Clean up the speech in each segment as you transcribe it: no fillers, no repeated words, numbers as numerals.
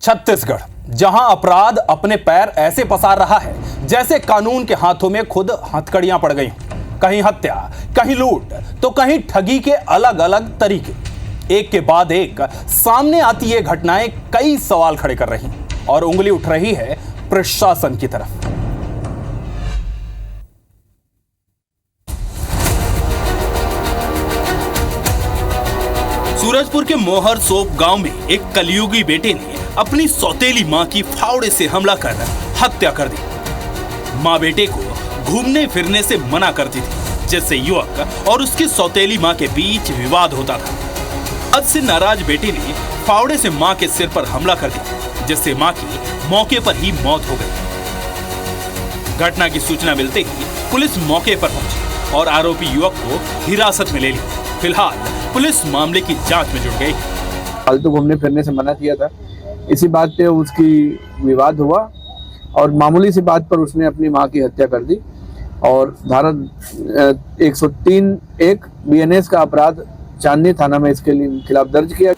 छत्तीसगढ़, जहां अपराध अपने पैर ऐसे पसार रहा है जैसे कानून के हाथों में खुद हथकड़ियां पड़ गई हों। कहीं हत्या, कहीं लूट, तो कहीं ठगी के अलग अलग तरीके। एक के बाद एक सामने आती ये घटनाएं कई सवाल खड़े कर रही और उंगली उठ रही है प्रशासन की तरफ। सूरजपुर के मोहर सोप गांव में एक कलयुगी बेटे ने अपनी सौतेली मां की फावड़े से हमला कर हत्या कर दी। मां बेटे को घूमने फिरने से मना करती थी, जिससे युवक और उसकी सौतेली मां के बीच विवाद होता था। हद से नाराज बेटे ने फावड़े से मां के सिर पर हमला कर दिया, जिससे मां की मौके पर ही मौत हो गई। घटना की सूचना मिलते ही पुलिस मौके पर पहुंची और आरोपी युवक को हिरासत में ले ली। फिलहाल पुलिस मामले की जांच में जुट गई। फालतू घूमने फिरने से मना किया था, इसी बात पे उसकी विवाद हुआ और मामूली सी बात पर उसने अपनी मां की हत्या कर दी और धारा 103(1) BNS का अपराध चांदनी थाना में इसके खिलाफ दर्ज किया।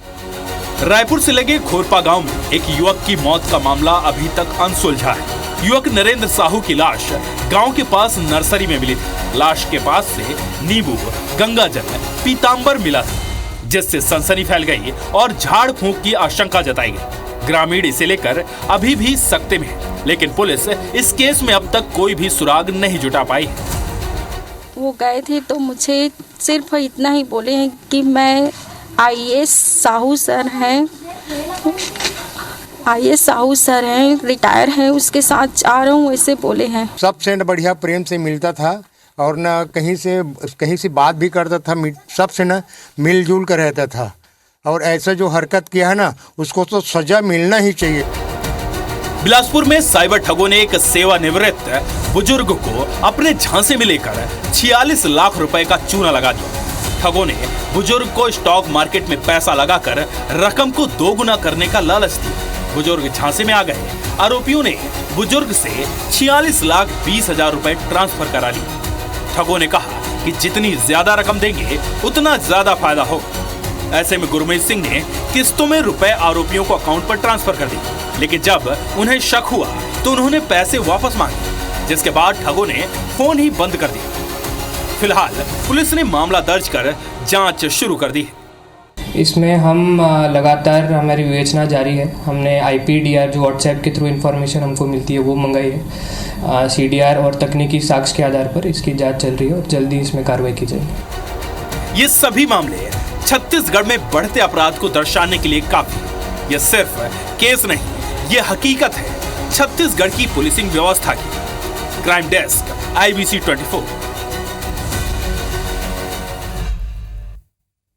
रायपुर से लगे खोरपा गांव में एक युवक की मौत का मामला अभी तक अनसुलझा है। युवक नरेंद्र साहू की लाश गांव के पास नर्सरी में मिली थी। लाश के पास से नींबू, गंगाजल, पीतांबर मिला था, जिससे सनसनी फैल गई और झाड़ फूंक की आशंका जताई गई। ग्रामीण इसे लेकर अभी भी सकते में है, लेकिन पुलिस इस केस में अब तक कोई भी सुराग नहीं जुटा पाई। वो गए थे तो मुझे सिर्फ इतना ही बोले हैं कि मैं IAS साहू सर हैं, IAS साहू सर हैं, रिटायर हैं, उसके साथ जा रहा हूँ, ऐसे बोले हैं। सबसे बढ़िया प्रेम से मिलता था और न कहीं से बात भी करता था, सबसे न मिलजुल कर रहता था। और ऐसा जो हरकत किया है ना, उसको तो सजा मिलना ही चाहिए। बिलासपुर में साइबर ठगों ने एक सेवानिवृत्त बुजुर्ग को अपने झांसे में लेकर 46 लाख रुपए का चूना लगा दिया। ठगों ने बुजुर्ग को स्टॉक मार्केट में पैसा लगाकर रकम को दोगुना करने का लालच दिया। बुजुर्ग झांसे में आ गए। आरोपियों ने बुजुर्ग से 46,20,000 रुपए ट्रांसफर करा लिए। ठगों ने कहा कि जितनी ज्यादा रकम देंगे उतना ज्यादा फायदा होगा। ऐसे में गुरमीत सिंह ने किस्तों में रुपए आरोपियों को अकाउंट पर ट्रांसफर कर दिए, लेकिन जब उन्हें शक हुआ तो उन्होंने पैसे वापस मांगे, जिसके बाद ठगों ने फोन ही बंद कर दिया। फिलहाल पुलिस ने मामला दर्ज कर जांच शुरू कर दी है। इसमें हम लगातार हमारी विवेचना जारी है। हमने IPDR जो व्हाट्सएप के थ्रू इन्फॉर्मेशन हमको मिलती है वो मंगाई है। CDR और तकनीकी साक्ष्य के आधार पर इसकी जांच चल रही है और जल्दी इसमें कार्रवाई की जाएगी। ये सभी मामले छत्तीसगढ़ में बढ़ते अपराध को दर्शाने के लिए काफी है। ये सिर्फ केस नहीं, ये हकीकत है छत्तीसगढ़ की पुलिसिंग व्यवस्था की। Crime desk, IBC 24।